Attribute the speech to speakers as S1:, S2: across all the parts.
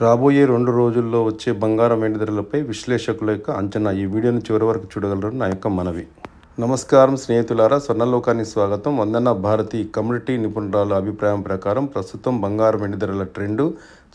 S1: రాబోయే 2 రోజుల్లో వచ్చే బంగారం వెండి ధరలపై విశ్లేషకుల యొక్క అంచనా. ఈ వీడియోని చివరి వరకు చూడగలరని నా యొక్క మనవి. నమస్కారం స్నేహితులారా, స్వర్ణలోకానికి స్వాగతం. వందన భారతి కమ్యూనిటీ నిపుణురాల అభిప్రాయం ప్రకారం ప్రస్తుతం బంగారం వెండి ధరల ట్రెండు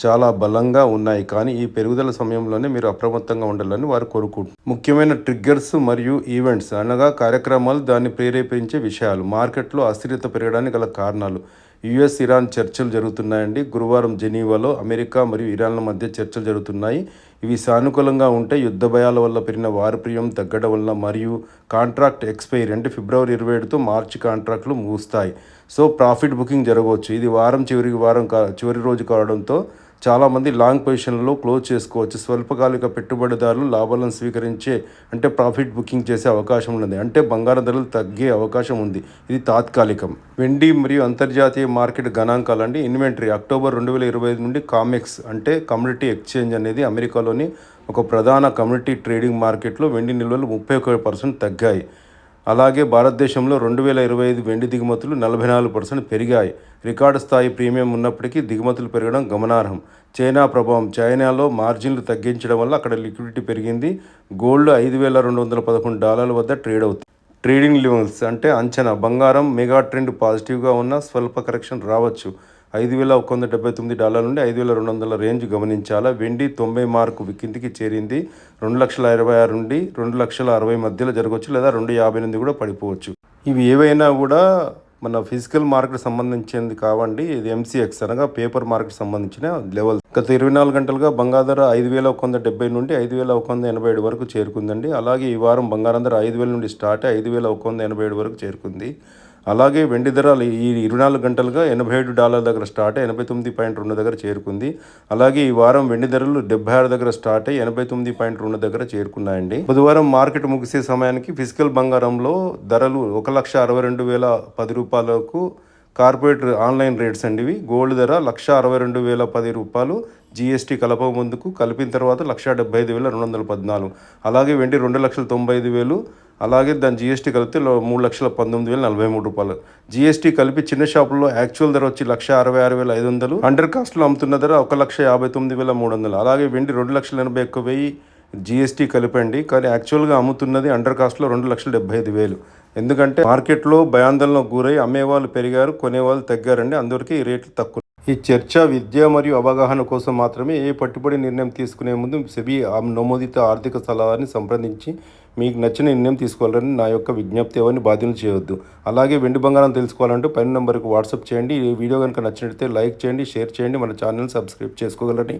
S1: చాలా బలంగా ఉన్నాయి. కానీ ఈ పెరుగుదల సమయంలోనే మీరు అప్రమత్తంగా ఉండాలని వారు కోరుకుంటున్నారు. ముఖ్యమైన ట్రిగ్గర్స్ మరియు ఈవెంట్స్ అనగా కార్యక్రమాలు, దాన్ని ప్రేరేపించే విషయాలు, మార్కెట్లో అస్థిరత పెరగడానికి గల కారణాలు. యుఎస్ ఇరాన్ చర్చలు జరుగుతున్నాయండి. గురువారం జెనీవాలో అమెరికా మరియు ఇరాన్ల మధ్య చర్చలు జరుగుతున్నాయి. ఇవి సానుకూలంగా ఉంటే యుద్ధ భయాల వల్ల పెరిగిన వారప్రియం తగ్గడం వల్ల మరియు కాంట్రాక్ట్ ఎక్స్పైరీ అంటే ఫిబ్రవరి 27తో మార్చి కాంట్రాక్టులు ముగుస్తాయి. సో ప్రాఫిట్ బుకింగ్ జరగవచ్చు. ఇది చివరి రోజు కావడంతో చాలామంది లాంగ్ పొజిషన్లలో క్లోజ్ చేసుకోవచ్చు. స్వల్పకాలిక పెట్టుబడిదారులు లాభాలను స్వీకరించే అంటే ప్రాఫిట్ బుకింగ్ చేసే అవకాశం ఉన్నది. అంటే బంగారం ధరలు తగ్గే అవకాశం ఉంది. ఇది తాత్కాలికం. వెండి మరియు అంతర్జాతీయ మార్కెట్ గణాంకాలు అండి. ఇన్వెంటరీ అక్టోబర్ 2025 నుండి కామెక్స్ అంటే కమ్యూనిటీ ఎక్స్చేంజ్ అనేది అమెరికాలోని ఒక ప్రధాన కమ్యూనిటీ ట్రేడింగ్ మార్కెట్లో వెండి నిల్వలు 31% తగ్గాయి. అలాగే భారతదేశంలో 2025 వెండి దిగుమతులు 44% పెరిగాయి. రికార్డు స్థాయి ప్రీమియం ఉన్నప్పటికీ దిగుమతులు పెరగడం గమనార్హం. చైనా ప్రభావం. చైనాలో మార్జిన్లు తగ్గించడం వల్ల అక్కడ లిక్విడిటీ పెరిగింది. గోల్డ్ $5,211 వద్ద ట్రేడ్ అవుతుంది. ట్రేడింగ్ లెవెల్స్ అంటే అంచనా. బంగారం మెగా ట్రెండ్ పాజిటివ్గా ఉన్న స్వల్ప కరెక్షన్ రావచ్చు. $5,179 నుండి $5,200 రేంజ్ గమనించాలా. వెండి 90 మార్కు కిందికి చేరింది. 2,26,000 నుండి 2,60,000 మధ్యలో జరగవచ్చు, లేదా 2,58 కూడా పడిపోవచ్చు. ఇవి ఏవైనా కూడా మన ఫిజికల్ మార్కెట్ సంబంధించింది కావండి. ఇది ఎంసీఎక్స్ అనగా పేపర్ మార్కెట్ సంబంధించిన లెవెల్. గత 24 గంటలుగా బంగారం ధర 5,170 నుండి 5,187 వరకు చేరుకుందండి. అలాగే ఈ వారం బంగారం ధర 5,000 నుండి స్టార్ట్ 5,187 వరకు చేరుకుంది. అలాగే వెండి ధర ఈ 24 గంటలుగా $87 దగ్గర స్టార్ట్ అయ్యి 89.2 దగ్గర చేరుకుంది. అలాగే ఈ వారం వెండి ధరలు 76 దగ్గర స్టార్ట్ అయ్యి 89.2 దగ్గర చేరుకున్నాయండి. బుధవారం మార్కెట్ ముగిసే సమయానికి ఫిజికల్ బంగారంలో ధరలు 1,62,010 కార్పొరేట్ ఆన్లైన్ రేట్స్ అండి ఇవి. గోల్డ్ ధర 1,62,010 జీఎస్టీ ముందుకు కలిపిన తర్వాత 1,75,214. అలాగే వెండి 2,95,000. అలాగే దాని జీఎస్టీ కలిపితే 3,19,043. జీఎస్టీ కలిపి చిన్న షాపుల్లో యాక్చువల్ ధర వచ్చి 1,66,500. అండర్ కాస్ట్లో అమ్ముతున్న ధర 1,59,300. అలాగే వెండి 2,81,000 జీఎస్టీ కలిపండి. కానీ యాక్చువల్గా అమ్ముతున్నది అండర్ కాస్ట్లో 2,75,000. ఎందుకంటే మార్కెట్లో భయాందోళనకు గురై అమ్మేవాళ్ళు పెరిగారు, కొనేవాళ్ళు తగ్గారండి. అందువరకు ఈ రేట్లు తక్కువ. ఈ చర్చ విద్య మరియు అవగాహన కోసం మాత్రమే. ఏ పట్టుబడి నిర్ణయం తీసుకునే ముందు సెబీ నమోదిత ఆర్థిక సలహాని సంప్రదించి మీకు నచ్చిన నిర్ణయం తీసుకోవాలని నా యొక్క విజ్ఞప్తి. ఎవరిని బాధ్యతలు చేయవద్దు. అలాగే వెండి బంగారం తెలుసుకోవాలంటే పైన నెంబర్కి వాట్సాప్ చేయండి. ఈ వీడియో కనుక నచ్చినట్లయితే లైక్ చేయండి, షేర్ చేయండి, మన ఛానల్ సబ్స్క్రైబ్ చేసుకోగలరని